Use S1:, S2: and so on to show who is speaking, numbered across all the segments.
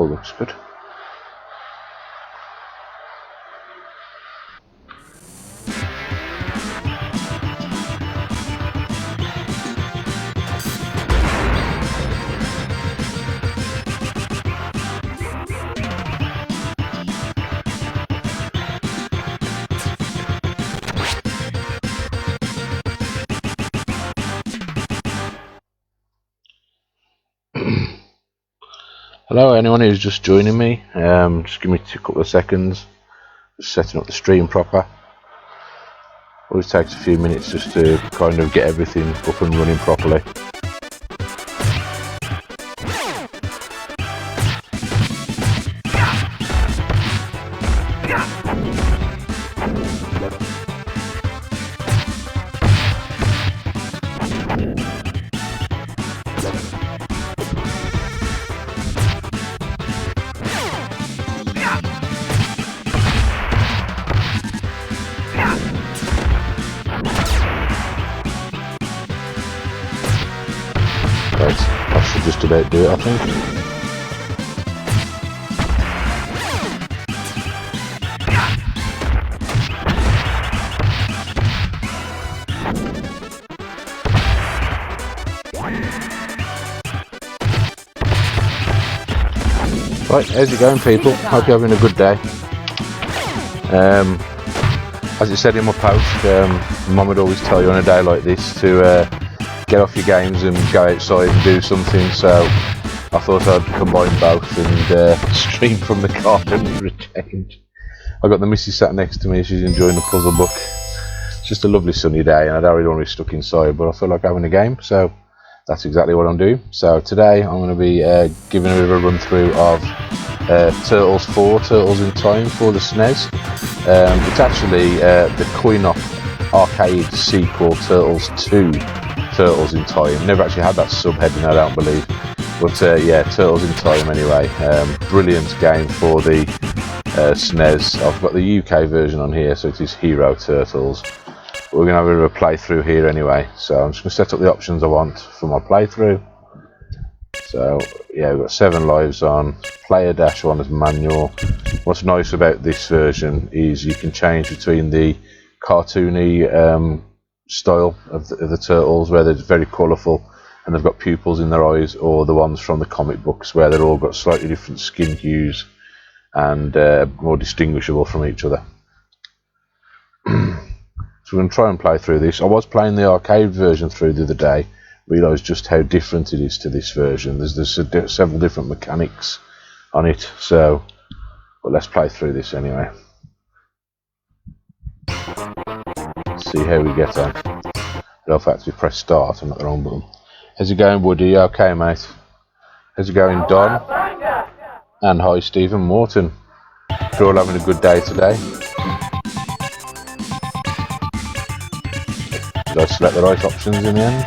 S1: all looks good. Hello, anyone who's just joining me, just give me a couple of seconds, just setting up the stream proper. Always takes a few minutes just to kind of get everything up and running properly. That should just about do it, I think. Right, how's it going, people? Hope you're having a good day. As it said in my post, Mum would always tell you on a day like this to get off your games and go outside and do something, so I thought I'd combine both and stream from the garden for a change. I've got the missus sat next to me, she's enjoying the puzzle book. It's just a lovely sunny day and I don't really want to be stuck inside, but I feel like having a game, so that's exactly what I'm doing. So today I'm going to be giving a bit of a run through of Turtles 4, Turtles in Time for the SNES. It's actually the coin-op arcade sequel, Turtles 2, Turtles in Time. Never actually had that subheading, I don't believe, but yeah, Turtles in Time anyway. Brilliant game for the SNES. I've got the UK version on here, so it is Hero Turtles. We're going to have a bit of a playthrough here anyway, so I'm just going to set up the options I want for my playthrough. So yeah, we've got 7 lives on, player -1 as manual. What's nice about this version is you can change between the cartoony style of the turtles, where they're very colourful and they've got pupils in their eyes, or the ones from the comic books where they're all got slightly different skin hues and more distinguishable from each other. So we're going to try and play through this. I was playing the arcade version through the other day, realised just how different it is to this version. There's several different mechanics on it, so but let's play through this anyway. See how we get on. I've actually pressed start and not the wrong button. How's it going, Woody? Okay, mate. How's it going, Don? And hi, Stephen Morton. You're all having a good day today. Did I select the right options in the end?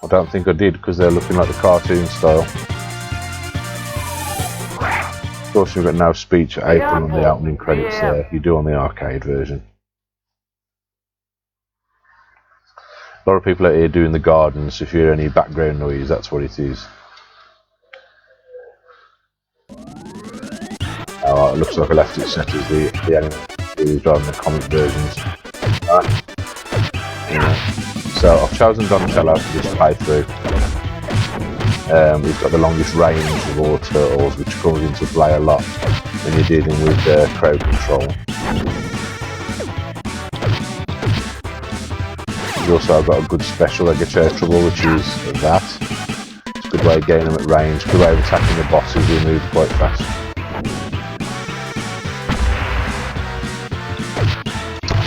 S1: I don't think I did, because they're looking like the cartoon style. Of course, we've got no speech at April on the opening credits there. You do on the arcade version. A lot of people out here doing the gardens. If you hear any background noise, that's what it is. Oh, it looks like I left it set as the anime driving the comic versions. Yeah. So I've chosen Donatello for this playthrough. We've got the longest range of all turtles, which comes into play a lot when you're dealing with crowd control. We've also got a good special that gets you out of trouble, which is that. It's a good way of getting them at range, good way of attacking the bosses who move quite fast.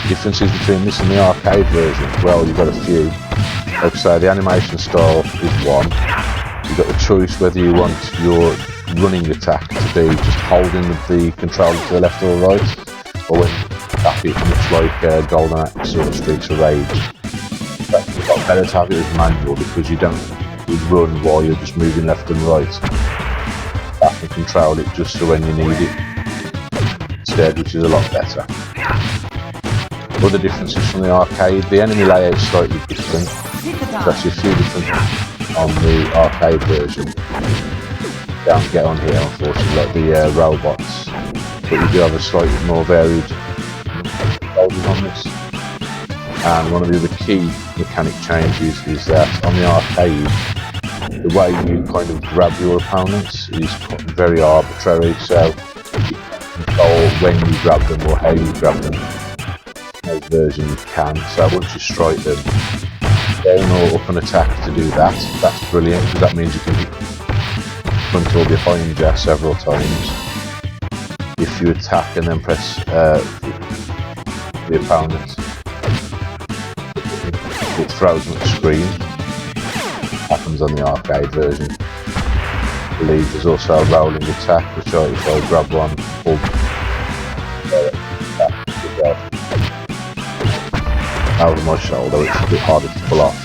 S1: Differences between this and the arcade version, well, you've got a few. Like I say, the animation style is one. You've got the choice whether you want your running attack to be just holding the controller to the left or the right, or when you tap it, much like Golden Axe or Streets of Rage. But it's got better to have it as manual, because you don't run while you're just moving left and right. Tap and control it just so when you need it instead, which is a lot better. Other differences from the arcade, the enemy layout is slightly different. There's actually a few different on the arcade version. don't get on here, unfortunately, like the robots. But you do have a slightly more varied holding on this. And one of the other key mechanic changes is that on the arcade, the way you kind of grab your opponents is very arbitrary, so you can control when you grab them or how you grab them. No version you can, so once you strike them, down or up an attack to do that, that's brilliant, because that means you can front or behind you several times. If you attack and then press the opponent, it throws them at the screen. Happens on the arcade version. I believe there's also a rolling attack, which if I grab one, pull over my shoulder, it's a bit harder to pull off.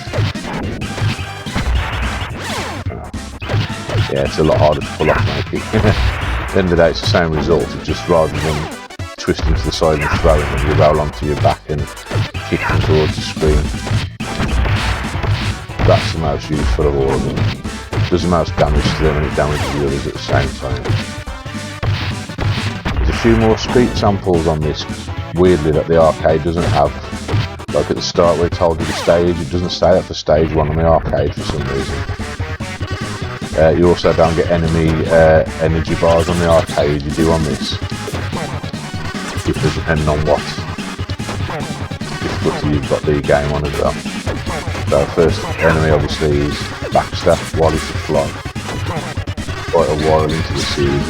S1: Yeah, it's a lot harder to pull off, maybe. At the end of the day, it's the same result, it's just rather than twisting to the side and throwing them, you roll onto your back and kick them towards the screen. That's the most useful of all of them. It does the most damage to them and it damages the others at the same time. There's a few more street samples on this, weirdly, that the arcade doesn't have. Like at the start where it told you the stage, it doesn't say that for stage 1 on the arcade for some reason. You also don't get enemy energy bars on the arcade, you do on this. Because depending on what difficulty you've got the game on as well. So first enemy obviously is backstab while it's a fly. Quite a while into the series.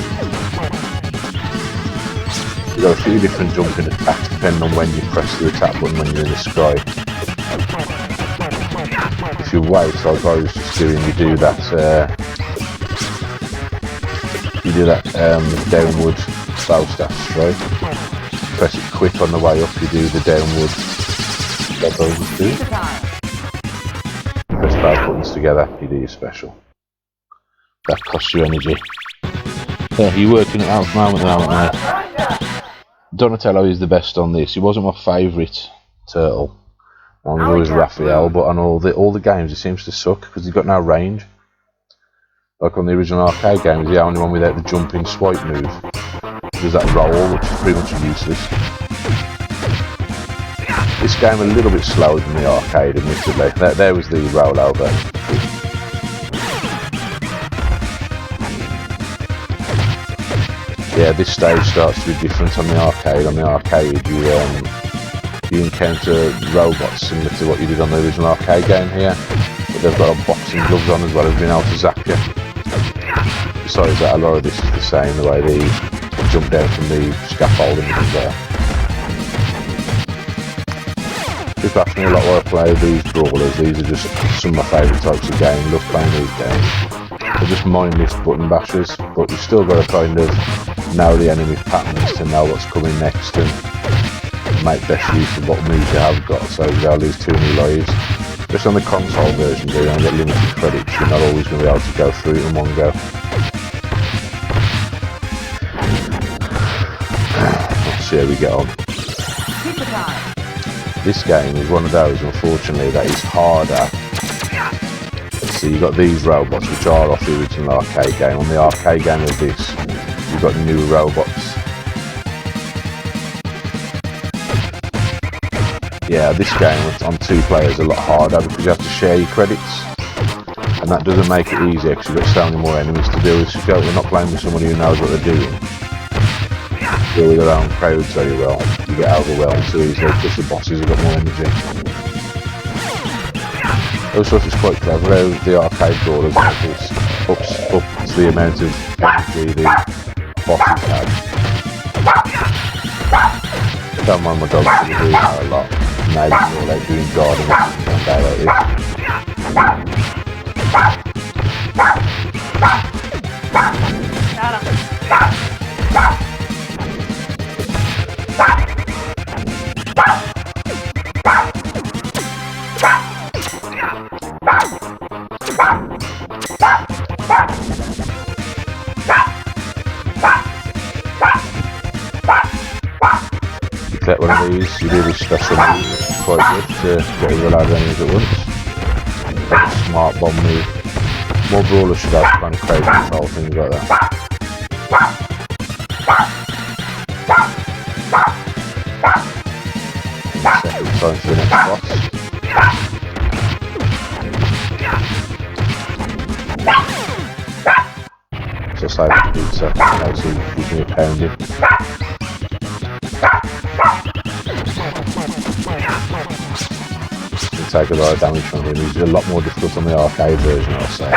S1: You've got a few different jumping attacks depending on when you press the attack button when you're in the sky. If you wait, like I was just doing, you do that downward bow staff strike. Press it quick on the way up, you do the downward double do. Press both buttons together, you do your special. That costs you energy. Yeah, you're working it out at the moment, aren't you? Donatello is the best on this. He wasn't my favourite turtle. Mine was always Raphael, but on all the games he seems to suck because he's got no range. Like on the original arcade game, he's the only one without the jumping swipe move. He does that roll, which is pretty much useless. This game a little bit slower than the arcade, admittedly. There was the rollover. Yeah, this stage starts to be different on the arcade. On the arcade, you encounter robots similar to what you did on the original arcade game here, but they've got boxing gloves on as well as being able to zap you. Besides that, a lot of this is the same, the way they jump down from the scaffolding and there. People ask me a lot why I play these brawlers. These are just some of my favourite types of game. Love playing these games. They're just mindless button bashers, but you've still got to kind of know the enemy patterns to know what's coming next and make best use of what moves you have got, so you don't lose too many lives. Just on the console version, you don't get limited credits, you're not always going to be able to go through it in one go. Let's see how we get on. This game is one of those, unfortunately, that is harder. So you've got these robots, which are off the original arcade game. On the arcade game of this, you've got new robots. Yeah, this game on 2 players is a lot harder because you have to share your credits. And that doesn't make it easier because you've got so many more enemies to deal with. So you're not playing with someone who knows what they're doing. Deal with their own crowds very well. You get overwhelmed too easily because the bosses have got more energy. Also, it's quite clever how the arcade brawlers ups the amount of energy the bosses have. Don't mind my dog's going to do that a lot. Maybe more like doing gardening or something like this. Get one of these, you do this special move, it's quite good to get all the enemies at once. Like a smart bomb move. More brawlers should have kind of crowd control, things like that. Second time for the next boss. So save the pizza, else he gives me a pounding. He'll take a lot of damage from him. He's a lot more difficult on the arcade version, I'll say.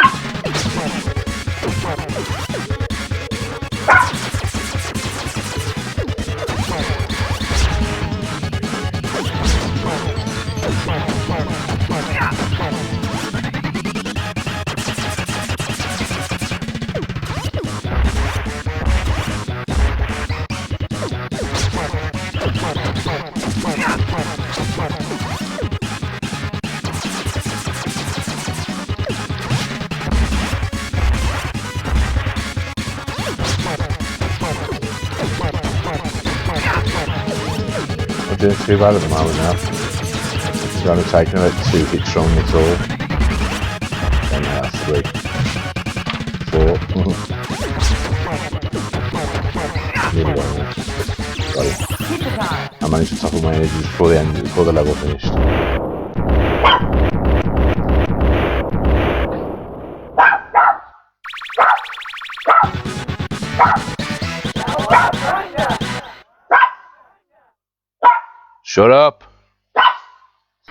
S1: Doing too bad at the moment now. It's only taking about 2 hits from me at all. And 3, 4. Nearly got it. Got it. I managed to topple my energies before the end, before the level finished. Shut up!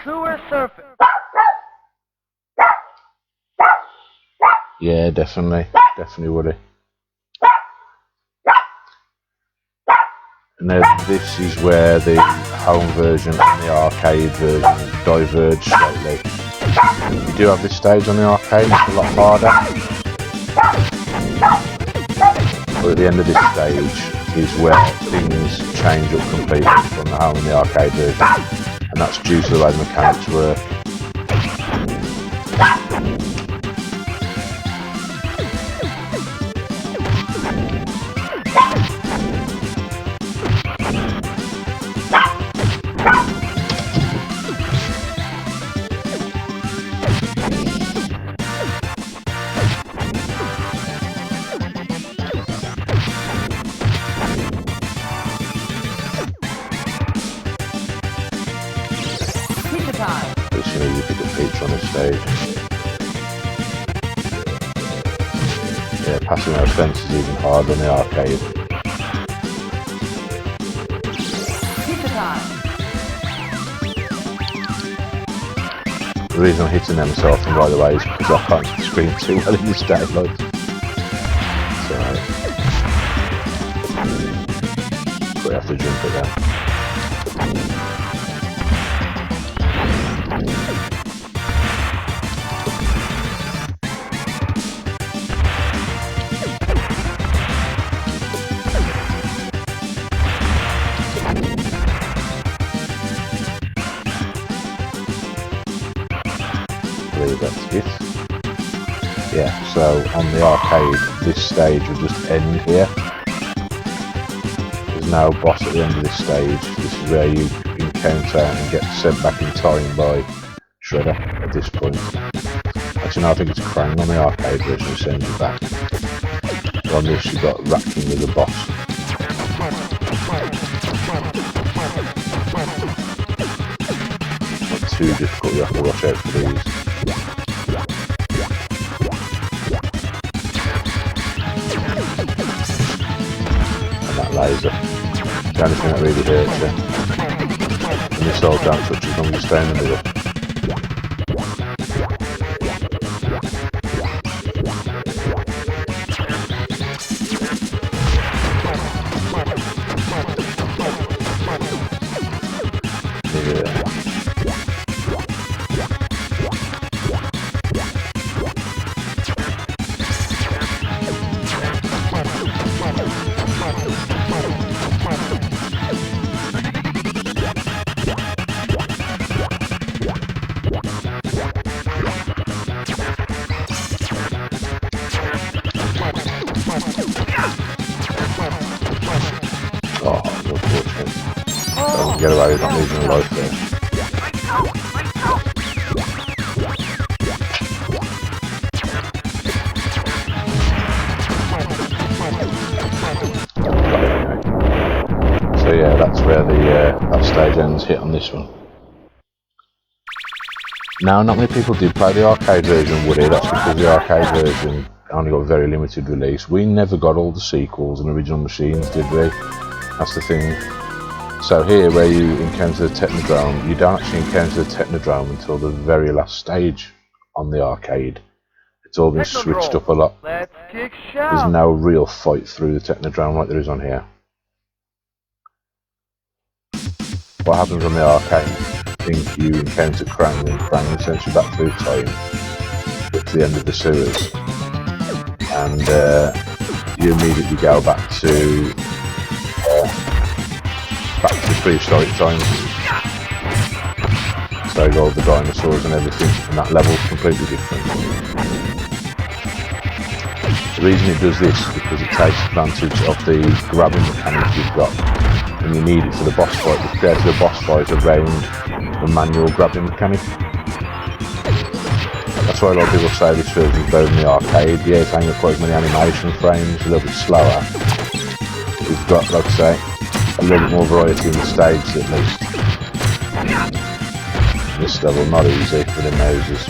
S2: Sewer surface.
S1: Yeah, definitely would it. Now this is where the home version and the arcade version diverge slightly. You do have this stage on the arcade, it's a lot harder. But at the end of this stage is where things change up completely from the home and the arcade version, and that's due to the way the mechanics work. As soon as you pick up Peach on this stage. Yeah, passing those fences is even harder on the arcade. The reason I'm hitting them so often, by the way, is because I can't scream too well in this daylight. So, we have to jump it down. That's it. Yeah, so on the arcade this stage will just end here. There's no boss at the end of this stage. This is where you encounter and get sent back in time by Shredder at this point. Actually no, I think it's Krang on the arcade version who sends you back. But on this you've got Rat-King as a boss. Not too difficult, you have to watch out for these. Laser. The only thing that really hurts you. And this all don't touch as long as you stay in the middle. Oh, unfortunate. Doesn't get away with not losing a life there. Gen's hit on this one. Now, not many people did play the arcade version, would it? That's because the arcade version only got a very limited release. We never got all the sequels and original machines, did we? That's the thing. So here, where you encounter the Technodrome, you don't actually encounter the Technodrome until the very last stage on the arcade. It's all been switched up a lot.
S2: Let's kick
S1: There's
S2: shout.
S1: no real fight through the Technodrome like there is on here. What happens on the arcade? I think you encounter Krang, and Krang sends you back through time, get to the end of the sewers, and you immediately go back to prehistoric times. So you got all the dinosaurs and everything, and that level's completely different. The reason it does this is because it takes advantage of the grabbing mechanic you've got, and you need it for the boss fight. It's created a boss fight around the manual grabbing mechanic. That's why a lot of people say this version is better than the arcade. Yeah, it's ain't got quite as many animation frames, a little bit slower. We've got, like I say, a little bit more variety in the stages at least. This level not easy for the noses.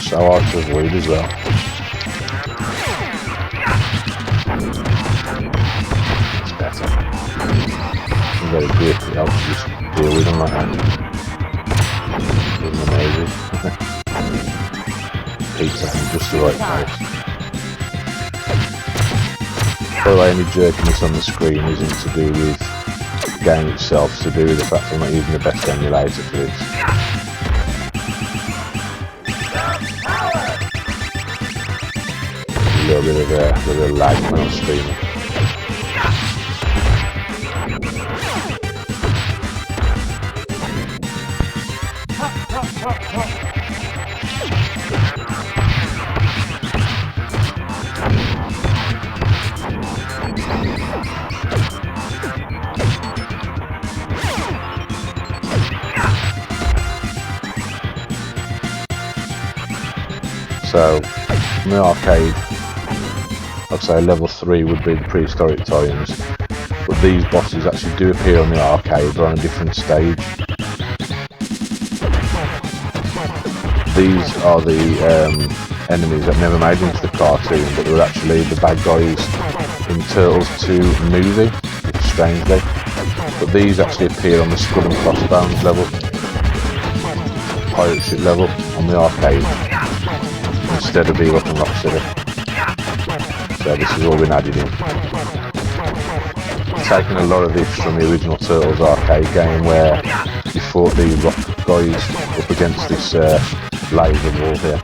S1: So hard to avoid as well. It's better. You got a grip, it helps you just deal with them like that. Give them amazing. Pizza in just the right place. By the way, any jerkiness on the screen isn't to do with the game itself, it's to do with the fact I'm not using the best emulator for this. A little bit of lag when I'm streaming. So, in the arcade, I'd say level 3 would be the prehistoric times, but these bosses actually do appear on the arcade, but on a different stage. These are the enemies that never made it into the cartoon, but they were actually the bad guys in Turtles 2 movie, strangely. But these actually appear on the Skull and Crossbones level, pirate ship level on the arcade, instead of being up in Rocksteady. So this has all been added in. Taking a lot of this from the original Turtles arcade game where you fought the rock guys up against this laser wall here.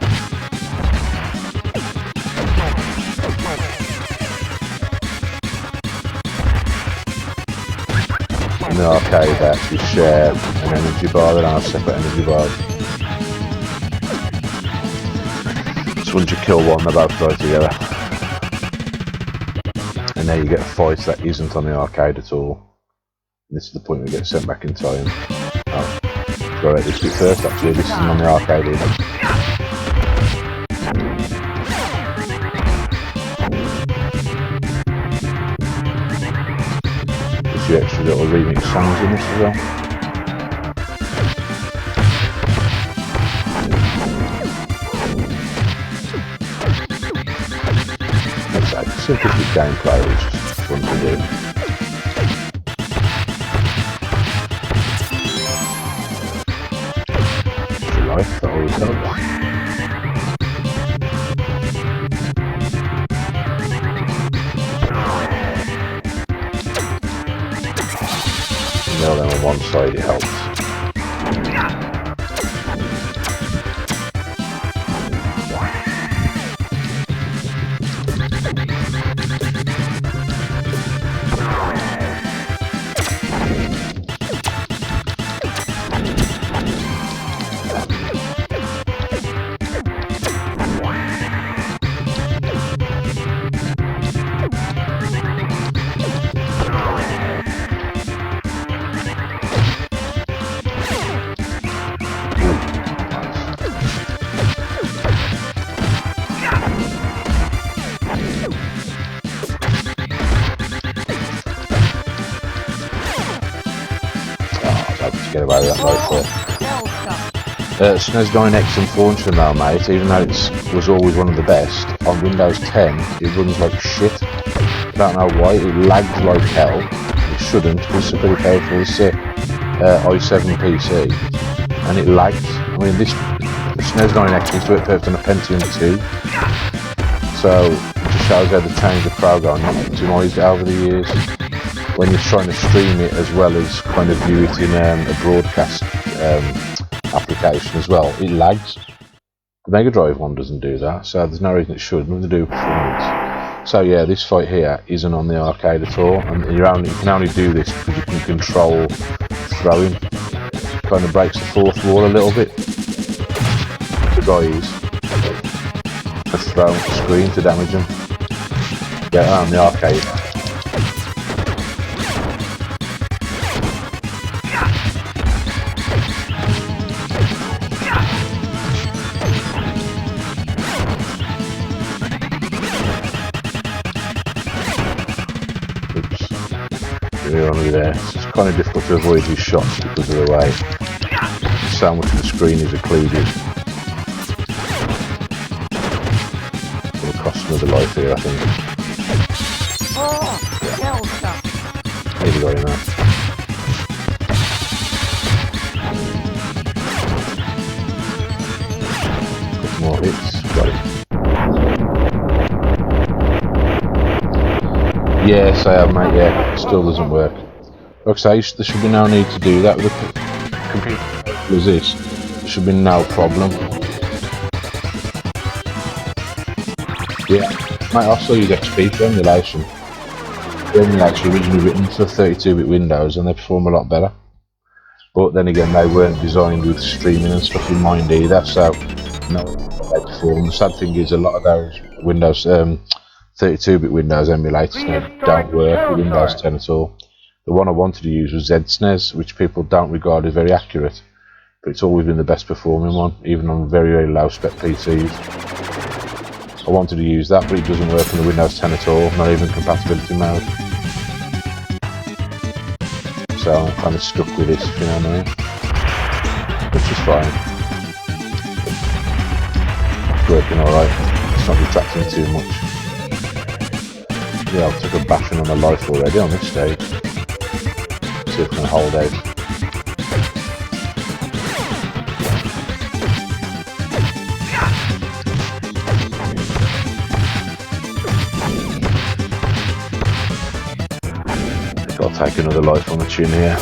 S1: In the arcade they actually share an energy bar, they don't have separate energy bars. So once you kill one, they both die together. And there you get a fight that isn't on the arcade at all. And this is the point where you get sent back in time. Oh, go at this bit first actually, this isn't on the arcade either. There's a few extra little remix songs in this as well. Simplistic gameplay is just fun to do. It's life, that always helps. Nail them on one side, it helps. away with that life there. SNES 9X and Launcher now, mate, even though it was always one of the best, on Windows 10 it runs like shit. I don't know why, it lags like hell. It shouldn't, because it's pretty powerful. It's i7 PC, and it lags. I mean, this SNES 9X used to work perfect on a Pentium 2, so it just shows how they've changed the program, optimised it over the years. When you're trying to stream it as well as kind of view it in a broadcast application as well, it lags. The Mega Drive one doesn't do that, so there's no reason it should, nothing to do with performance. So yeah, this fight here isn't on the arcade at all, and you can only do this because you can control throwing. Kind of breaks the fourth wall a little bit. The guys have thrown the screen to damage them. Get on the arcade. Only there. It's kind of difficult to avoid these shots because of the way so much of the screen is occluded. It's going to cost another life here, I think. Yeah. Maybe got in there. Couple more hits. Got it. Yes, I have, mate, yeah. It still doesn't work. Like I say, there should be no need to do that with a computer as this. There should be no problem. Yeah, mate, I still use XP for emulation. The emulation originally written for 32-bit Windows and they perform a lot better. But then again, they weren't designed with streaming and stuff in mind either, so no, they perform. The sad thing is a lot of those Windows 32-bit Windows emulators don't work with Windows 10 at all. The one I wanted to use was SNES, which people don't regard as very accurate, but it's always been the best performing one, even on very, very low spec PCs. I wanted to use that, but it doesn't work on the Windows 10 at all, not even compatibility mode. So I'm kind of stuck with this, if you know what I mean. Which is fine. It's working alright, it's not detracting too much. Yeah, I took a bashing on the life already on this stage. See if I can hold out. Got to take another life on the tune here.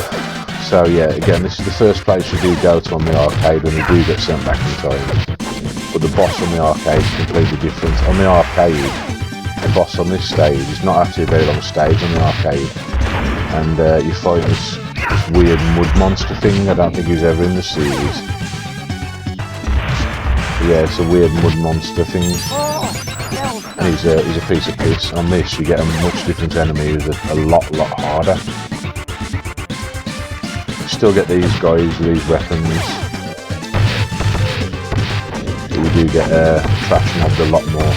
S1: So yeah, again, this is the first place you do go to on the arcade when you do get sent back in time. But the boss on the arcade is completely different. On the arcade, the boss on this stage is not actually a very long stage on the arcade, and you fight this weird mud monster thing. I don't think he was ever in the series. Yeah, it's a weird mud monster thing, and he's a piece of piss. On this, you get a much different enemy who's a lot harder. You still get these guys with these weapons, but you do get trash mobbed a lot more.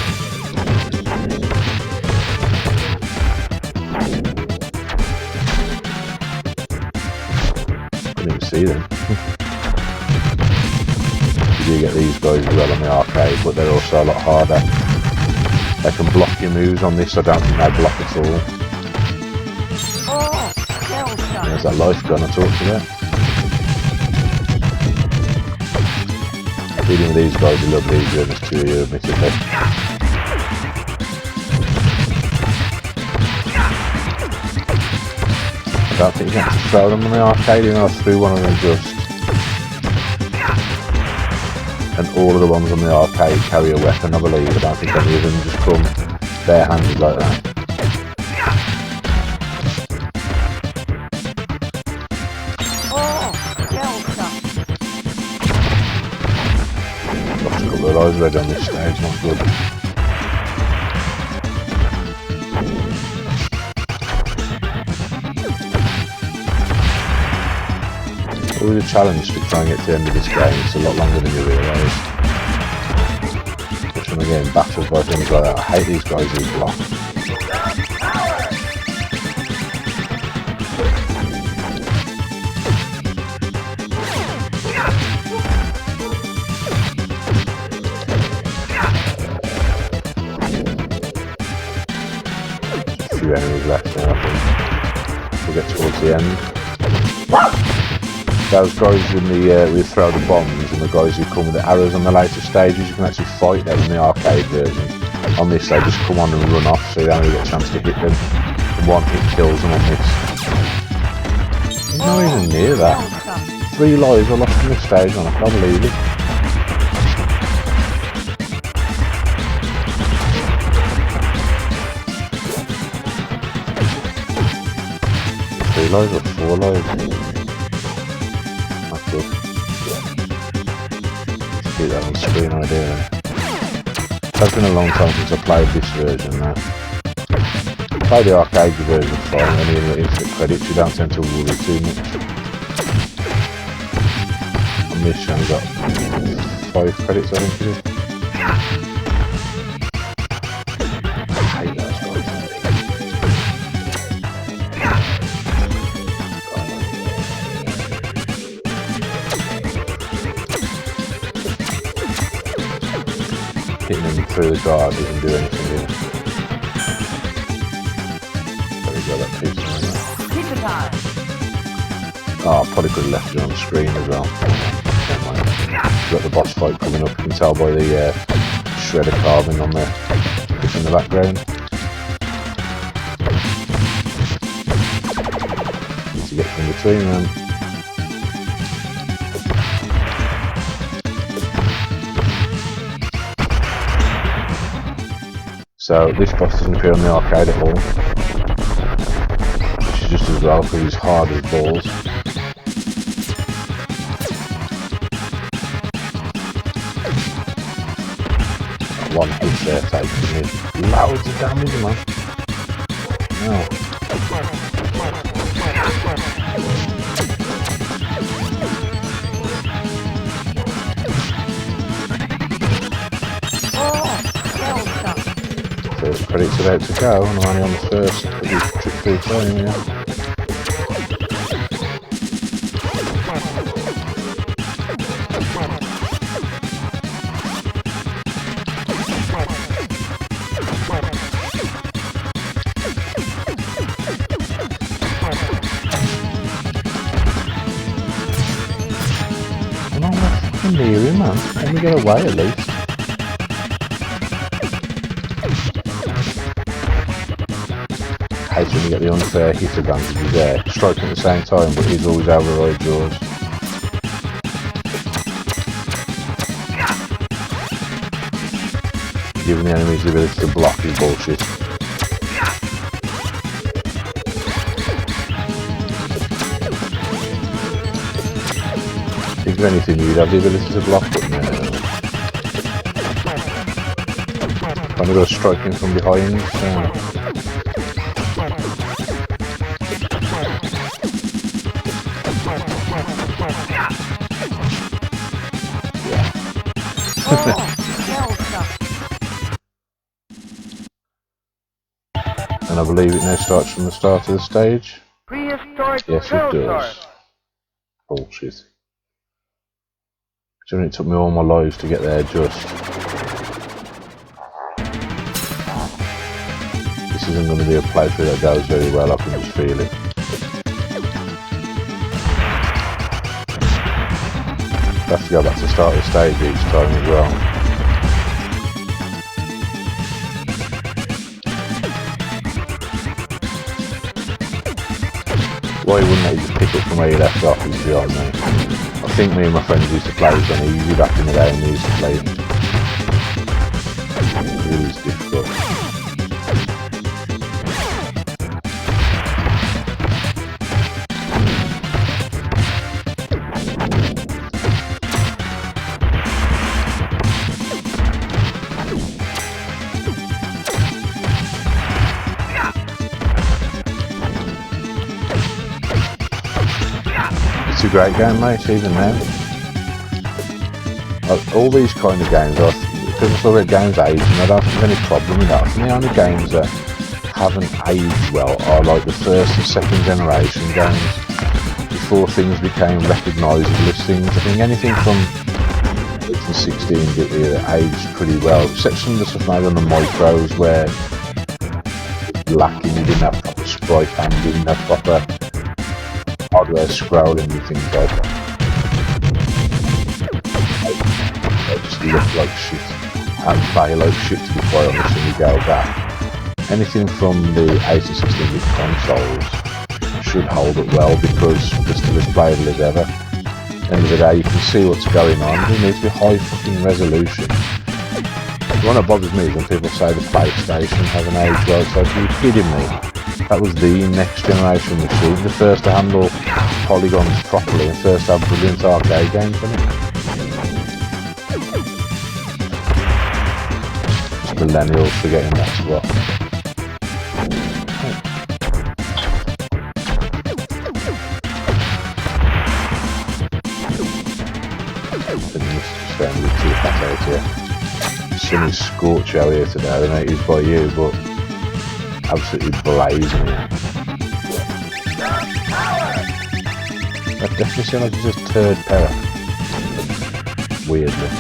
S1: See them. You do get these guys as well on the arcade, but they're also a lot harder. They can block your moves. On this I don't think they block at all. There's that life gun I talked about. Dealing with these guys is a little bit easier than the two of you, admittedly. I don't think you have to throw them on the arcade, even though I threw one of them just. And all of the ones on the arcade carry a weapon, I believe. I don't think any of them just come bare-handed like that. Lost a couple of lives already on this stage, not good. Always a challenge to try and get to the end of this game. It's a lot longer than you realise. Especially when we're getting battered by things like that. I hate these guys who block. few enemies left now, I think. We'll get towards the end. Those guys in the we throw the bombs, and the guys who come with the arrows on the later stages, you can actually fight them in the arcade version. On this they just come on and run off, so you don't really get a chance to hit them. And one hit kills them on this. He's not even near that. 3 lives are lost in this stage, and I can't believe it. Lives or 4 lives? That's good. Let's keep that on screen idea. It's been a long time since I played this version now. Play the arcade version fine, only in the infinite credits you don't tend to worry too much. On this one I've got 5 credits I think it is. I hate those guys. Hitting him through the guard doesn't do anything here. There we go, that keeps him in there. Oh, I probably could have left it on the screen as well. Never mind. We've got the boss fight coming up, you can tell by the shredder carving on there, just in the background. Need to get from between them. So this boss doesn't appear on the arcade at all, which is just as well because he's hard as balls. That one hit there taking me loads of damage, man. No. First credit's about to go, and I'm only on the first trip through time, yeah. I'm not fucking near him, man. Let me get away at least. When you get the unfair hit advantages there, striking at the same time, but he's always override yours. Giving the enemies the ability to block is bullshit. Think of anything you'd have the ability to block, but no. Kind of got to strike him from behind. And I believe it now starts from the start of the stage.
S2: Prehistoric
S1: Yes, it does. Bullshit. Considering it took me all my lives to get there just. This isn't going to be a playthrough that goes very well, I can just feel it. I have to go back to the start of the stage each time as well. Why wouldn't they just pick up from where you left off is beyond me. I think me and my friends used to play this on easy back in the day and we used to play it. It was difficult. It's a great game, mate, even now. All these kind of games, people still get games aged and I don't think there's any problem with that. I think the only games that haven't aged well are like the first and second generation games, before things became recognisable as things. I think anything from the 16-bit era aged pretty well, except some of the stuff made on the micros where lacking. You didn't have proper sprite hand, you didn't have proper hardware scrolling and things like that. They just look like shit and play like shit, to be quite honest, when you go back. Anything from the 86-bit consoles should hold up well because they're still as playable as ever. At the end of the day, you can see what's going on. There needs to be high fucking resolution. The one that bothers me is when people say the PlayStation has an age well. So are you kidding me? That was the next generation machine, the first to handle polygons properly and first to have brilliant arcade games in it. It's millennials forgetting that as well. Sun is scorch out here today. I don't know if it's by you, but absolutely blazing. That definitely sounds like it's just turd power. Weirdly.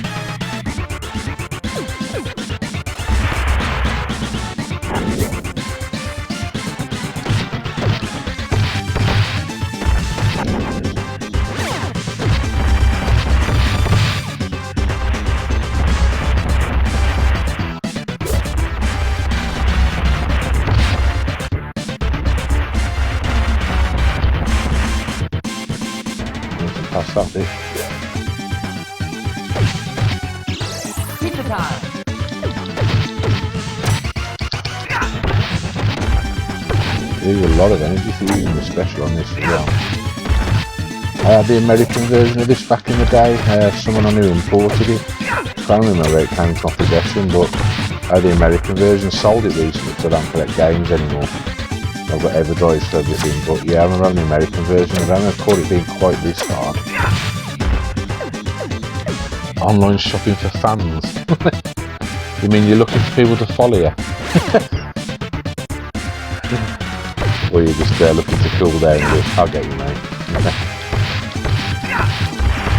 S1: Past that bit.
S2: Pizza time.
S1: There's a lot of energy for using the special on this as well. I had the American version of this back in the day. Someone I knew imported it. I can't remember where it came from possession, but I had the American version, sold it recently because I don't collect games anymore. I've got Everdrive for everything, but yeah, I remember having the American version. I don't recall it being quite this hard. Online shopping for fans. You mean you're looking for people to follow you? Or you're just looking to cool down and go, I'll get you, mate.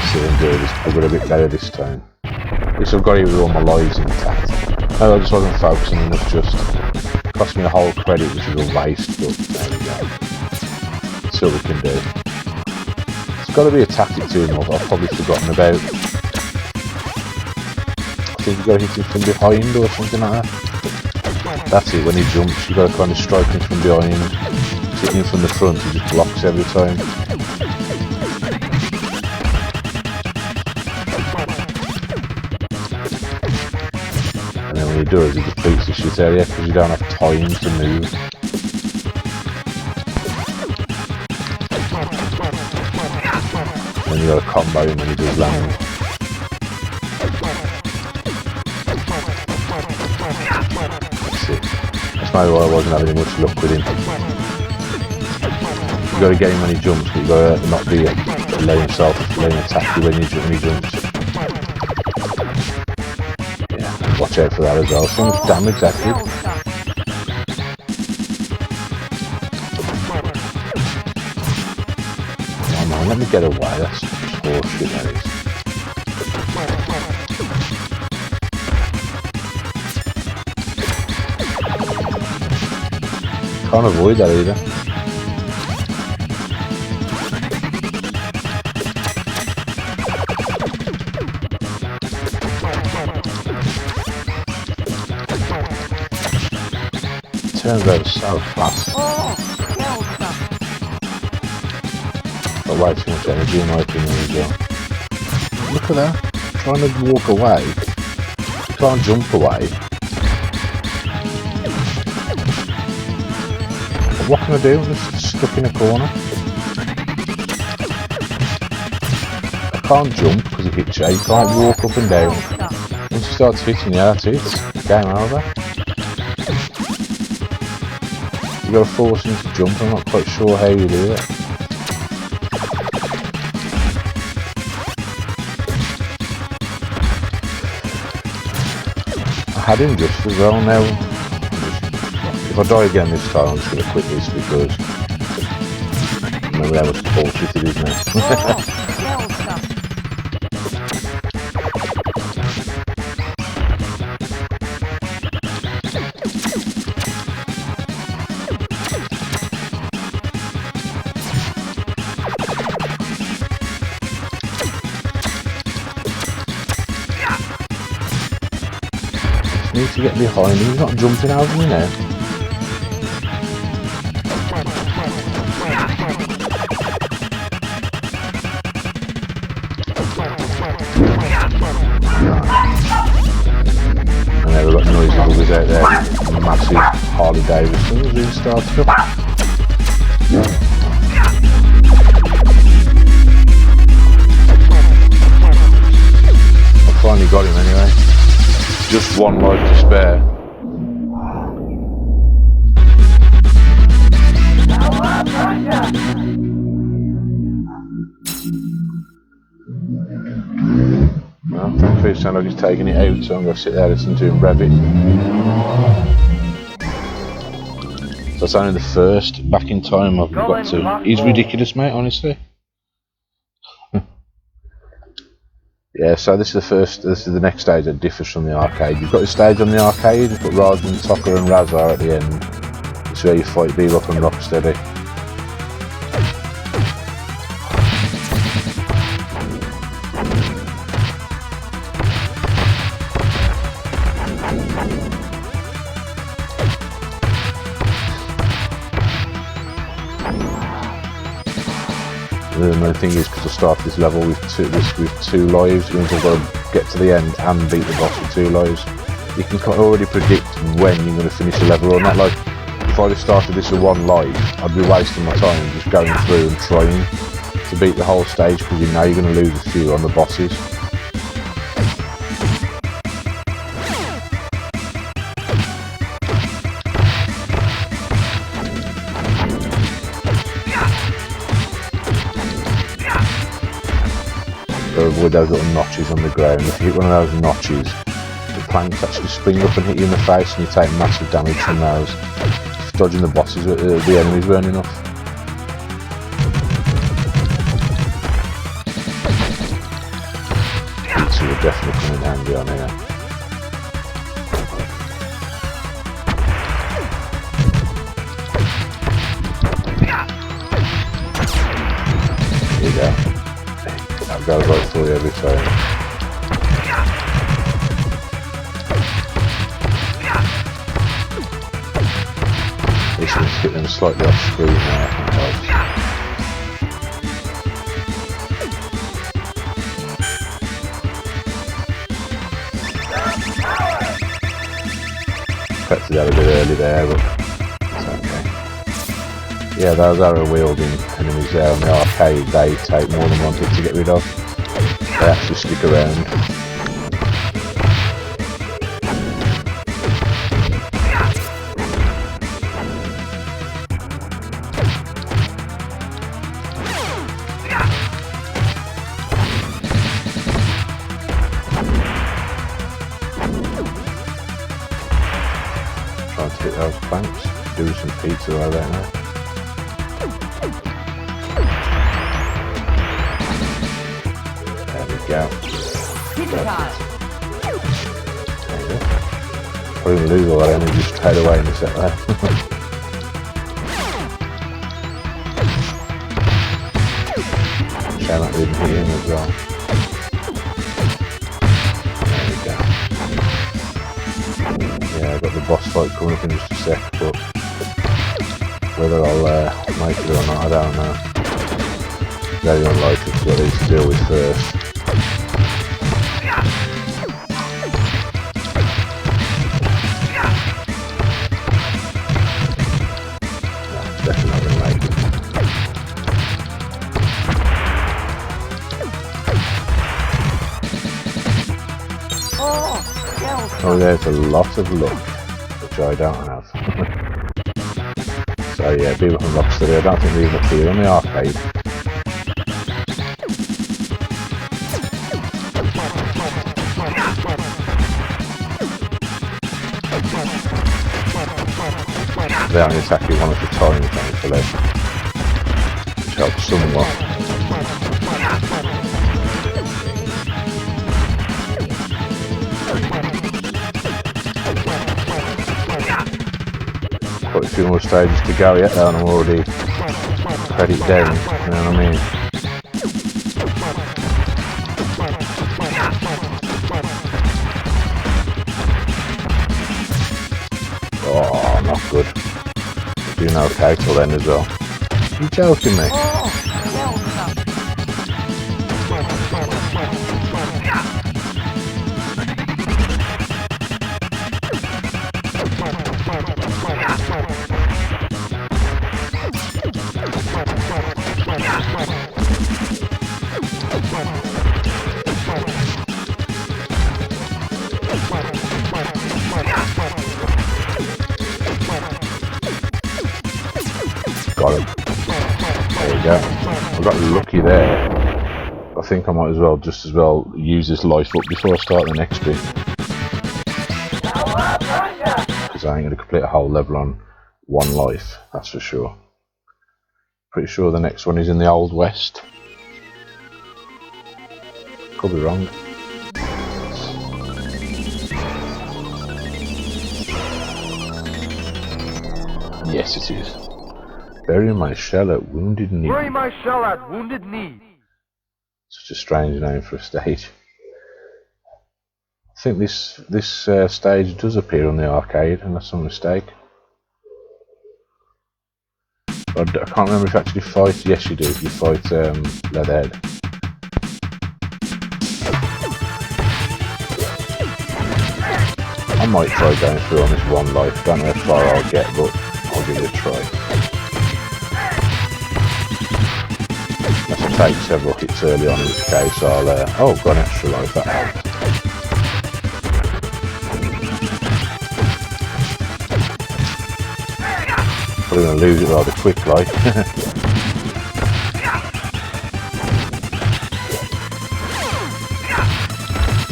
S1: So I'm doing this. I've got a bit better this time. At least I've got it with all my lives intact. No, I just wasn't focusing enough, just cost me a whole credit, which is a waste, but there we go. That's all we can do. It's got to be a tactic to him I've probably forgotten about. I think you've got to hit him from behind or something like that. That's it, when he jumps you've got to kind of strike him from behind. Hit him from the front, he just blocks every time. And then when he does, he just beats the shit out of you because you don't have time to move. And then you got to combo him when he does land. That's it. That's maybe why I wasn't having much luck with him. You got to get him when he jumps, but you got to not be let him attack you when he jumps. Watch out for that as well. So much damage that did. Come on, let me get away. That's horseshit, that is. Can't avoid that either. Turns out so fast. Got way too much energy in my opinion as well. Look at that. Trying to walk away. Can't jump away. What can I do? I'm just stuck in a corner. I can't jump because it hits you. You can't walk up and down. Once it starts hitting you, that's it. Game over. You got to force him to jump. I'm not quite sure how you do it. I had him just as well now. If I die again this time, I'm just going to quit this because remember how much bullshit it is now. Need to get behind him, he's not jumping over me now. And then we've got noisy buggers out there, massive Harley Davidsons being started up. I finally got him anyway. Just one life to spare. Well, thankfully it sounds like he's taking it out, so I'm going to sit there and listen to him rev it. So that's only the first. Back in time I've got to... He's ridiculous, mate, honestly. Yeah, so this is the next stage that differs from the arcade. You've got this stage on the arcade, but rather than Tucker and Razar at the end, it's where you fight Bebop and Rocksteady. The main thing is, because I started this level with two lives, it means I've got to get to the end and beat the boss with 2 lives. You can already predict when you're going to finish the level or not. Like, if I'd have started this with 1 life, I'd be wasting my time just going through and trying to beat the whole stage, because you know you're going to lose a few on the bosses. Avoid those little notches on the ground. If you hit one of those notches, the planks actually spring up and hit you in the face, and you take massive damage from those. Just dodging the bosses, the enemies weren't enough. Pizza will definitely come in handy on here. There you go. That goes right through you every time. This one's hitting slightly off screen now, I think it was. Expected that a bit early there, but it's okay. Yeah, those arrow wielding enemies there on the arcade, they take more than 1 hit to get rid of. They actually stick around. Trying to hit those planks, do some pizza right there now. Go.
S2: Pizza time.
S1: There you go. Probably lose all that energy straight away in a set there. Shame that didn't hit him as well. There we go. Yeah, I've got the boss fight coming up in just a sec, but whether I'll make it or not, I don't know. Very unlikely, because I've got these to deal with first. Oh, there's a lot of luck, which I don't have. So yeah, Bebop and Rocksteady, I don't think they even appear on the arcade. They only attack you one at a time, thankfully, which helps somewhat. Quite a few more stages to go yet, and I'm already credit down, you know what I mean? good. Doing okay till then as well. You joking me? Got him. There we go. I got lucky there. I think I might just as well use this life up before I start the next bit. Because I ain't going to complete a whole level on one life, that's for sure. Pretty sure the next one is in the Old West. Could be wrong. Yes, it is. Bury my shell at Wounded Knee.
S3: Bury my shell at Wounded Knee.
S1: Such a strange name for a stage. I think this stage does appear on the arcade, unless I'm mistaken. I can't remember if you actually fight. Yes, you do. You fight Leatherhead. I might try going through on this one life. Don't know how far I'll get, but I'll give it a try. Let's take several hits early on, in which case I'll. Oh, got an extra life. That helps. Probably going to lose it rather quick, like.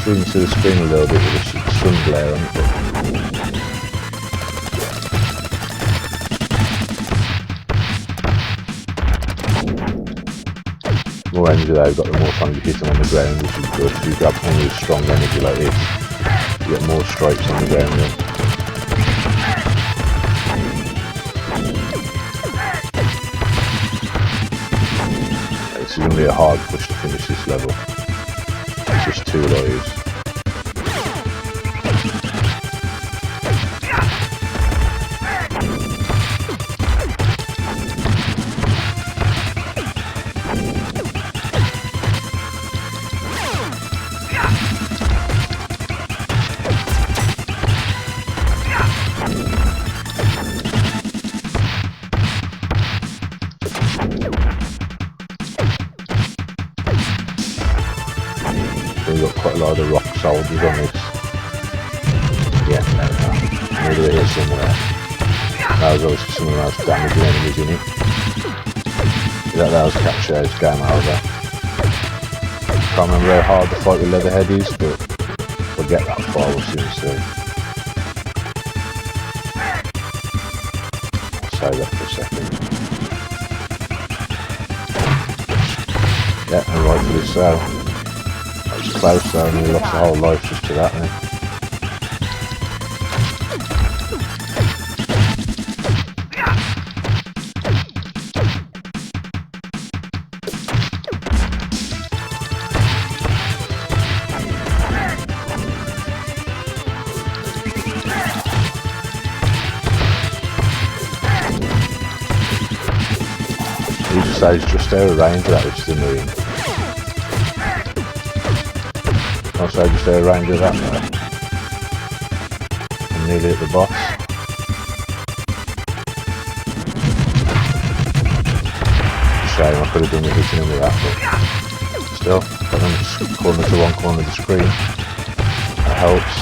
S1: Shooting to the screen a little bit with the sun glare on it. The more energy they've got, the more time you hit them on the ground, which is good. If you grab one with strong energy like this, you get more strikes on the ground then. This is going to be a hard push to finish this level. It's just 2 lives. We've got quite a lot of the rock soldiers on this. Yeah, there we are. Maybe they're here somewhere. That was obviously some of the most damaging enemies in it. That was captured, game over. Can't remember how hard the fight with Leatherhead is, but we'll get that far, we'll soon see. I'll save that for a second. Yeah, and rightfully so. Close though, and we lost the whole life just to that then. Each stage just out of range of that, which is annoying. Also just a range of that there. I'm nearly at the boss. Shame I could have done the hitting him with that, but still, got them corner to one corner of the screen. That helps.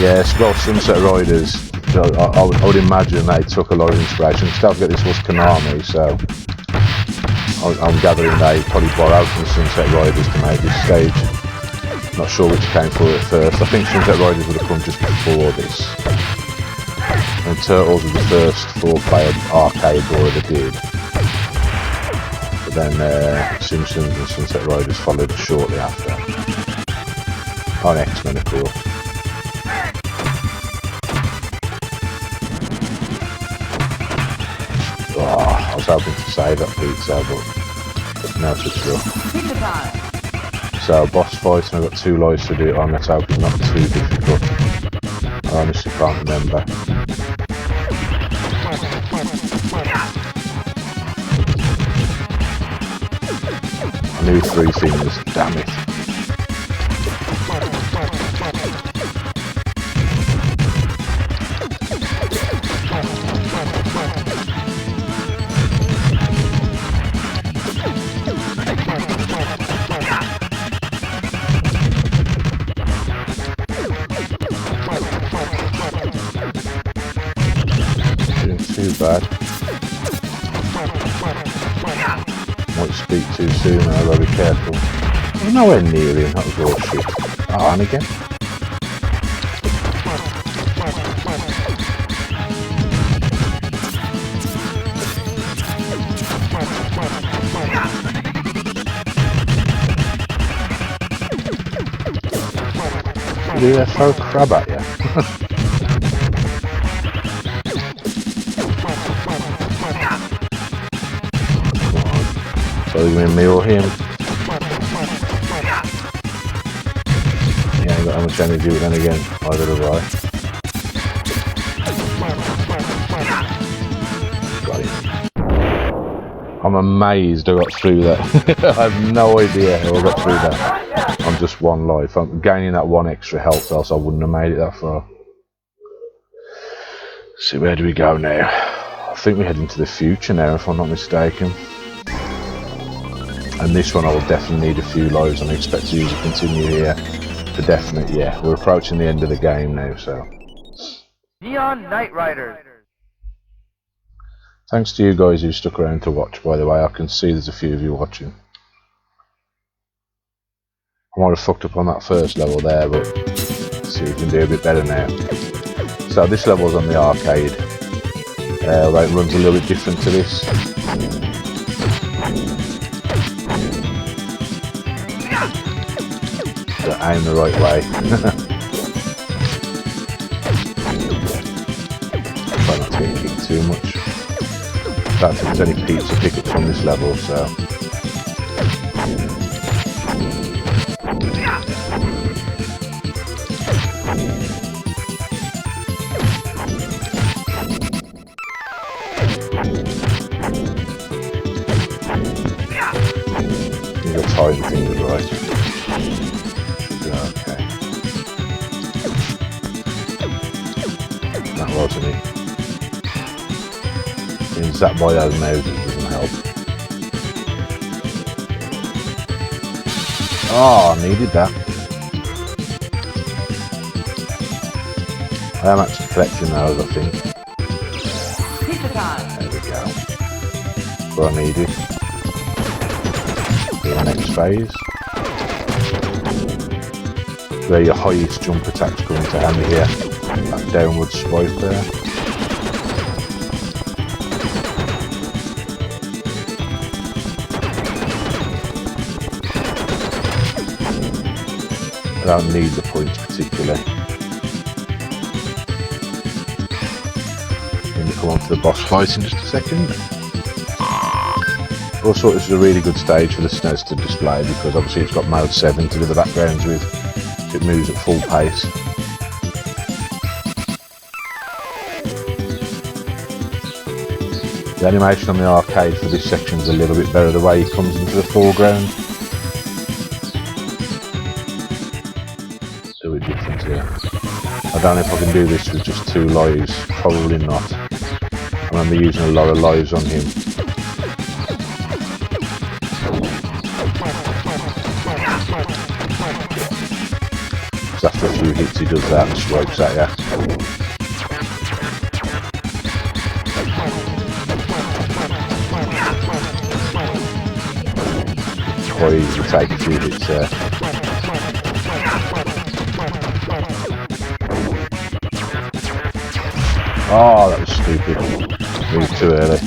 S1: Yes, well, Sunset Riders, I would imagine they took a lot of inspiration. Don't forget this was Konami, so I'm gathering they probably borrowed from Sunset Riders to make this stage. Not sure which came for it first. I think Sunset Riders would have come just before this. And Turtles was the first 4-player arcade board they did. But then Simpsons and Sunset Riders followed shortly after. On X-Men, of course. Oh, I was hoping to save that pizza, but no such luck. So boss fight, and I've got 2 lives to do it on. Let's hope it's not too difficult. I honestly can't remember. I knew 3 things, damn it. Too bad. Might speak too soon, I've got to be careful. I'm nowhere near him, that was all shit. Oh, and again. Do they throw a crab at you? So you mean me or him? Yeah, I ain't got how much energy, but then again, either have I. Got it. I'm amazed I got through that. I have no idea how I got through that. On just 1 life. I'm gaining that 1 extra health, else I wouldn't have made it that far. So where do we go now? I think we head into the future now, if I'm not mistaken. And this one I will definitely need a few lives, and I expect to use it continue here for definite. Yeah, we're approaching the end of the game now, so.
S3: Neon Knight Riders.
S1: Thanks to you guys who stuck around to watch, by the way. I can see there's a few of you watching. I might have fucked up on that first level there, but let's see if we can do a bit better now. So this level's on the arcade. Although it runs a little bit different to this. So aim the right way. Try not to get kicked too much. I don't think there's any pizza pickups on this level, so. The time thing is right. Okay. That wasn't it. Being sat by those noses doesn't help. Oh, I needed that. I am actually collecting those, I think.
S2: Pizza time.
S1: There we go. What I needed. The next phase. Where your highest jump attacks come into handy here. That downward swipe there. I don't need the points particularly. Then we come on to the boss fight in just a second. Also, this is a really good stage for the SNES to display because obviously it's got mode 7 to do the backgrounds with, so it moves at full pace. The animation on the arcade for this section is a little bit better, the way it comes into the foreground. Do it different here. I don't know if I can do this with just 2 lives, probably not. I remember using a lot of lives on him. After a few hits he does that and swipes at you. It's quite easy to take a few hits there. Oh, that was stupid. Moved too early.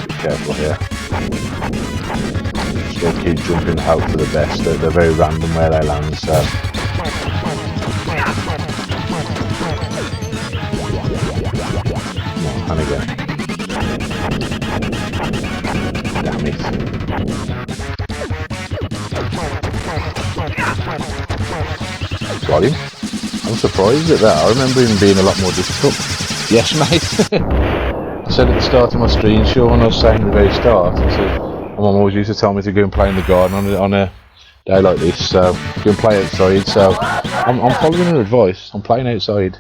S1: Be careful here. Just gotta keep jumping and hope for the best. They're very random where they land, so. Come on, and again. Damn it. Got him. I'm surprised at that. I remember him being a lot more difficult. Yes, mate. I said at the start of my stream, sure, when I was saying at the very start, I said, my mum always used to tell me to go and play in the garden on a day like this, so go and play outside. So I'm following her advice. I'm playing outside.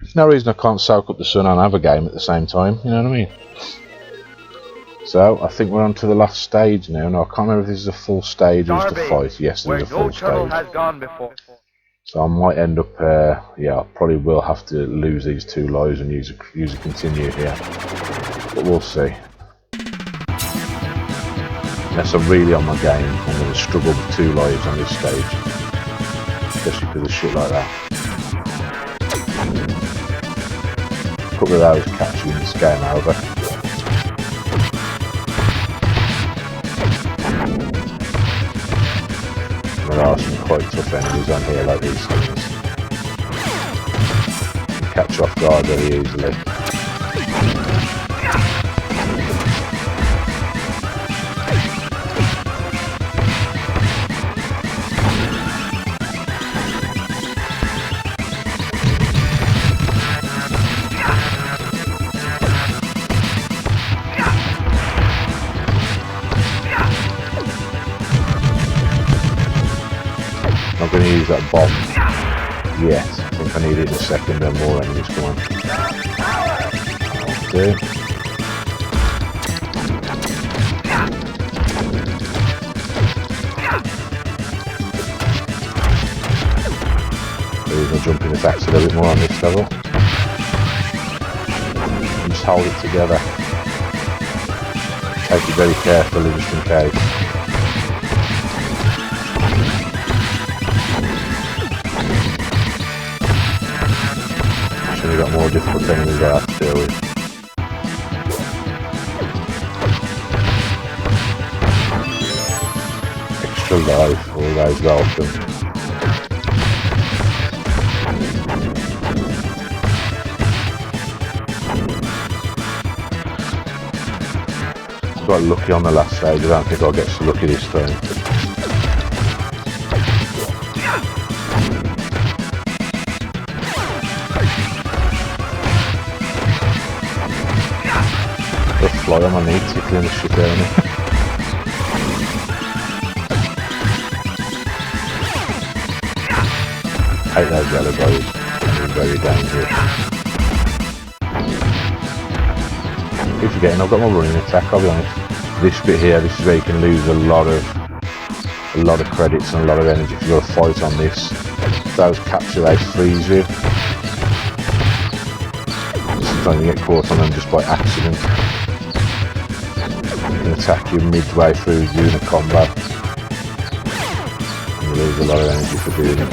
S1: There's no reason I can't soak up the sun and have a game at the same time. You know what I mean? So I think we're on to the last stage now. No, I can't remember if this is a full stage or just a fight. Yes, there's a full
S3: turtle
S1: stage.
S3: has gone before.
S1: So I might end up, yeah, I probably will have to lose these 2 lives and use a continue here. But we'll see. Unless I'm really on my game, I'm going to struggle with 2 lives on this stage. Especially because of shit like that. A couple of those catch you in this game over. There are some quite tough enemies on here like these things. You catch off guard very easily. I'm going to use that bomb. Yes, I think I need it in a second and more enemies come on. Okay. Use my jumping attacks a little bit more on this level. And just hold it together. Take it very carefully just in case. We've got more difficult enemies I have to deal with. Extra life, always welcome. Got lucky on the last stage, I don't think I'll get so lucky this time. Fly on my knee, tickling the shit out of me. Hate those yellow bows, they're very dangerous. Keep forgetting I've got my running attack, I'll be honest. This bit here, this is where you can lose a lot of credits and a lot of energy if you've got a fight on this. Those capture, they freeze you. Sometimes you get caught on them just by accident. Can attack you midway through doing a combat and you lose a lot of energy for doing it,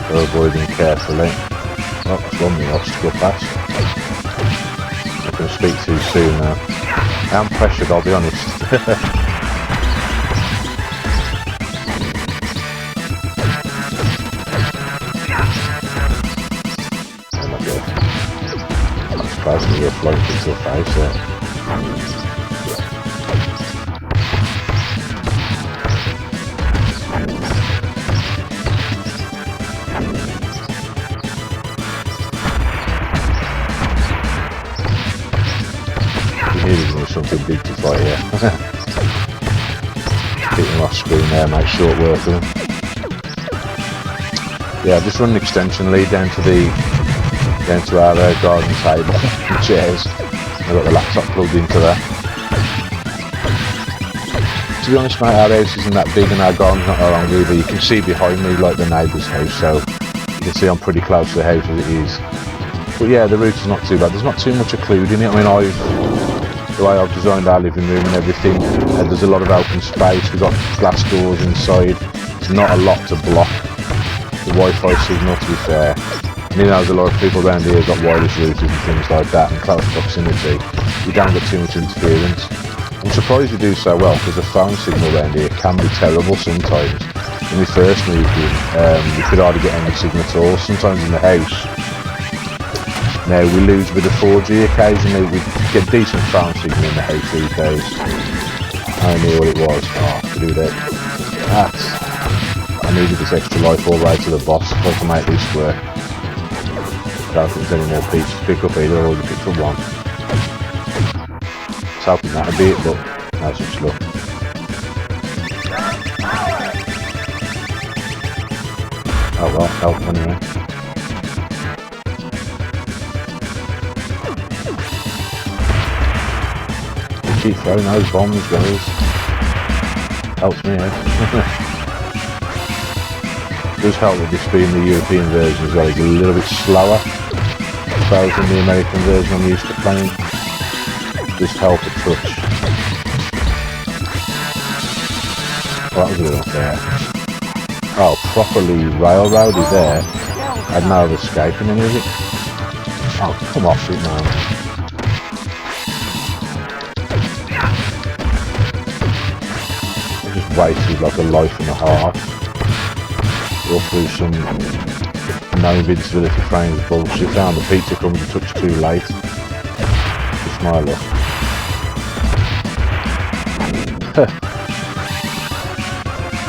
S1: so avoid them carefully. Oh, that's one more obstacle pass. I'm not going to speak too soon now. I'm pressured, I'll be honest. Oh my god. I'm surprised that you're floating into the face there. Something big to fight here. Keep them off screen there, make short work of them. Yeah, I've just run an extension lead down to our garden table and chairs. I've got the laptop plugged into there. To be honest, mate, our house isn't that big and our garden's not that long either. You can see behind me like the neighbour's house, so you can see I'm pretty close to the house as it is. But yeah, the route is not too bad. There's not too much occluding it. I mean, the way I've designed our living room and everything, there's a lot of open space, we've got glass doors inside, there's not a lot to block the Wi-Fi signal, to be fair. And you know, there's a lot of people around here who've got wireless routers and things like that, and close proximity, you don't get too much interference. I'm surprised you do so well, because the phone signal around here can be terrible sometimes. When we first moved in, we could hardly get any signal at all, sometimes in the house. Now we lose a bit of 4G occasionally, we get decent phone signal in the house these days. I knew what it was. Oh, to do that. That's I needed this extra life all the way to the boss to make this work. I don't think there's any more peeps to pick up either, I've already picked up one. I was hoping that'd be it, but no such luck. Oh well, help anyway. You keep throwing those bombs, guys. Helps me out. It does help with this being the European version as well. It's a little bit slower than the American version I'm used to playing. Just help a touch. Oh, that was a little there. Oh, properly railroaded there. I had no escaping any of it. Oh, come off it, man. I just wasted like a life and a half. All through some no invincibility frames bullshit. Found the pizza comes a touch too late. Just my luck.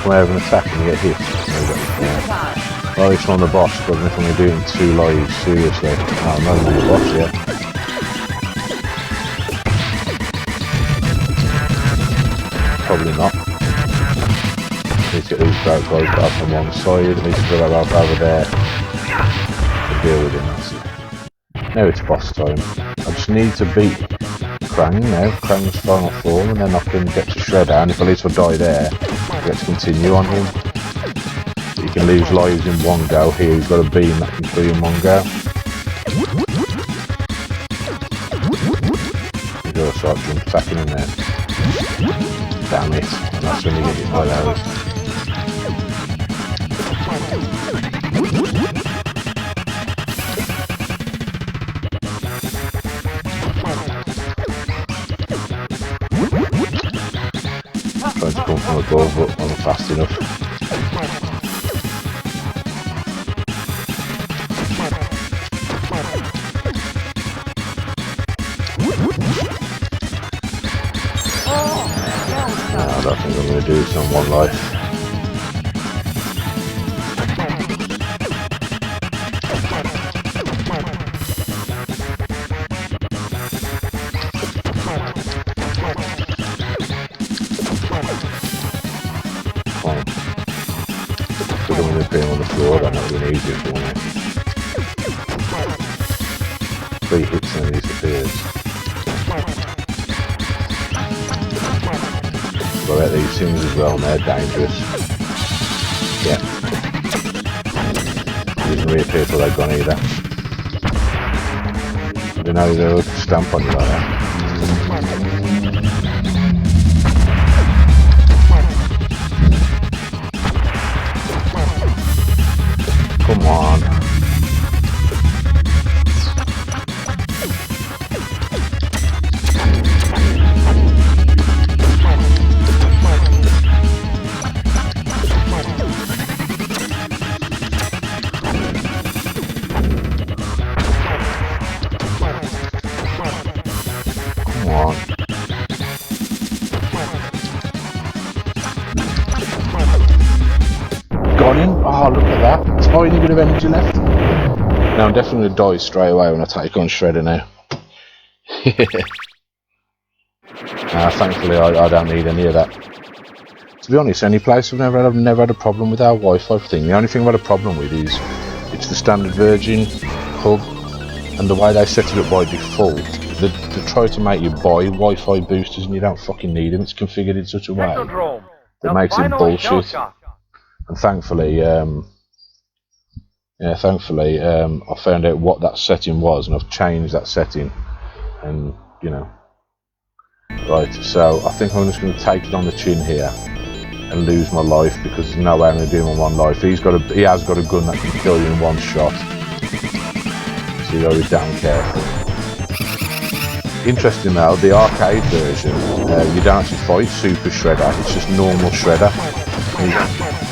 S1: Come over and attack and you get hit. Yeah. Well, it's on the boss, but if I'm going to do it in 2 lives, seriously. Oh, I'm not on the boss yet. Probably not. Need to get these guys back on one side, need to get that up over there to deal with him, that's it. Now it's boss time. I just need to beat Krang now, Krang's final form, and then I can get to Shredder, and if at least I die there, I get to continue on him. You can lose lives in one go. Here he's got a beam that can kill you in one go. You gotta start jump attacking him there. Damn it, and that's when you get hit by those. Trying to come from above, but I'm not fast enough. I don't think I'm going to do this on one life. On the floor, that might be easier for me. 3 hits and he disappears. Got out these things as well, and they're dangerous. Yeah. He doesn't reappear till they've gone either. I don't know, they'll stamp on you like that. Come on. Come on. Gone in? Oh, look at that. Tiny bit of energy left. Now I'm definitely going to die straight away when I take on Shredder now. Thankfully I don't need any of that. To be honest, any place I've never had a problem with our Wi-Fi thing. The only thing I've had a problem with is it's the standard Virgin hub, and the way they set it up by default, they try to make you buy Wi-Fi boosters and you don't fucking need them. It's configured in such a way that makes it bullshit. And thankfully, I found out what that setting was, and I've changed that setting, and you know, right. So I think I'm just going to take it on the chin here and lose my life, because there's no way I'm going to do him on one life. He has got a gun that can kill you in one shot, so you got to be damn careful. Interesting though, the arcade version, you don't actually fight Super Shredder; it's just normal Shredder.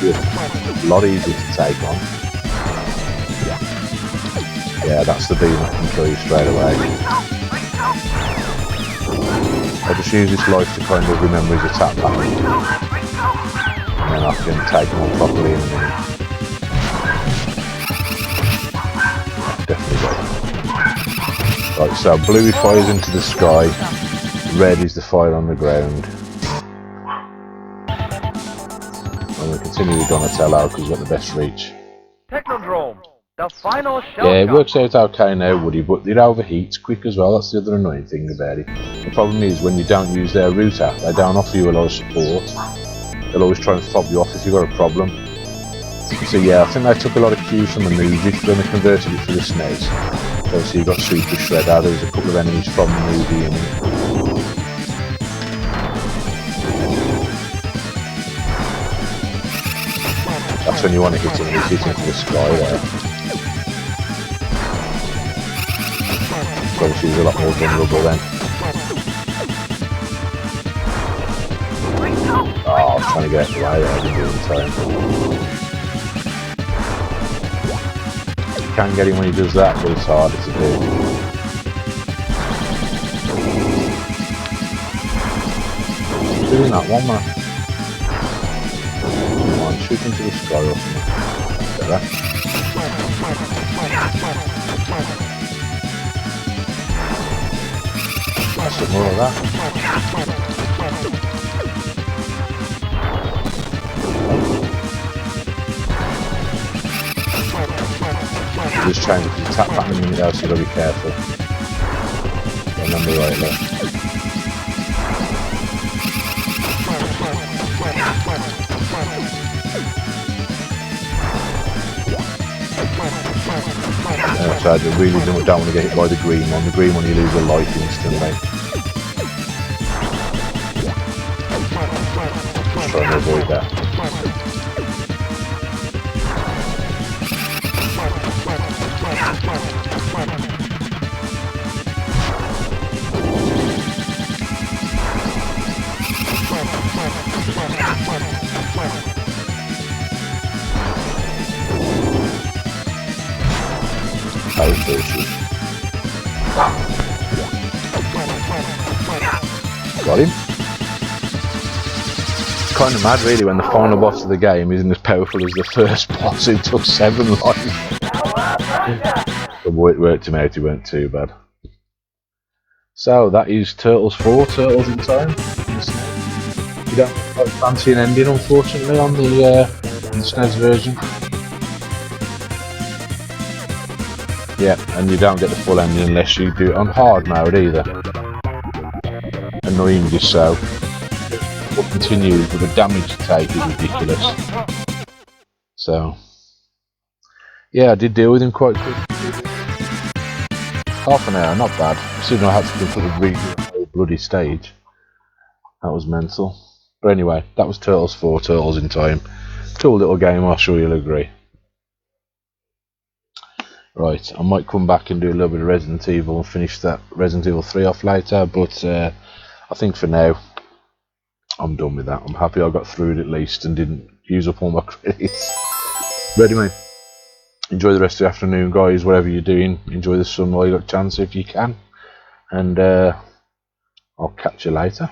S1: It's a lot easier to take on. Yeah, that's the beam that can kill you straight away. I just use this life to kind of remember his attack pattern. and then I can take them on properly in a minute. Definitely got it. Right, so blue fires into the sky, red is the fire on the ground. I'm going to continue with Donatello because he's got the best reach.
S3: Technodrome, the final shell.
S1: Yeah, it works out okay now, Woody, but it overheats quick as well. That's the other annoying thing about it. The problem is when you don't use their router, they don't offer you a lot of support. They'll always try and fob you off if you've got a problem. So yeah, I think they took a lot of cues from the movie when they converted it for the SNES. Obviously you've got Super Shredder, there's a couple of enemies from the movie in it. That's when you want to hit him, he's hitting to the sky there. So obviously he's a lot more vulnerable then. Oh, I was trying to get out of the way there, I didn't do it in time. You can get him when he does that, but it's harder to do. He's doing that one, man. Come on, shoot into the sky or something. Better. That's some more of that. Just trying to tap back in a minute though, so you've got to be careful. Remember right there. So I really don't want to get hit by the green one. The green one you lose your life instantly. Just trying to avoid that. Got him. It's kind of mad really when the final boss of the game isn't as powerful as the first boss who took 7 lives. But it worked him out, it weren't too bad. So that is Turtles 4, Turtles in Time. You don't quite fancy an ending unfortunately on the SNES version. Yeah, and you don't get the full ending unless you do it on hard mode either. Annoyingly so. What continues, but the damage to take is ridiculous. So, yeah, I did deal with him quite quickly. Half an hour, not bad. Considering I had to complete a whole bloody stage. That was mental. But anyway, that was Turtles 4, Turtles in Time. Cool little game, I'm sure you'll agree. Right, I might come back and do a little bit of Resident Evil and finish that Resident Evil 3 off later, but I think for now, I'm done with that. I'm happy I got through it at least and didn't use up all my credits. But anyway, enjoy the rest of the afternoon, guys, whatever you're doing. Enjoy the sun while you got a chance if you can. And I'll catch you later.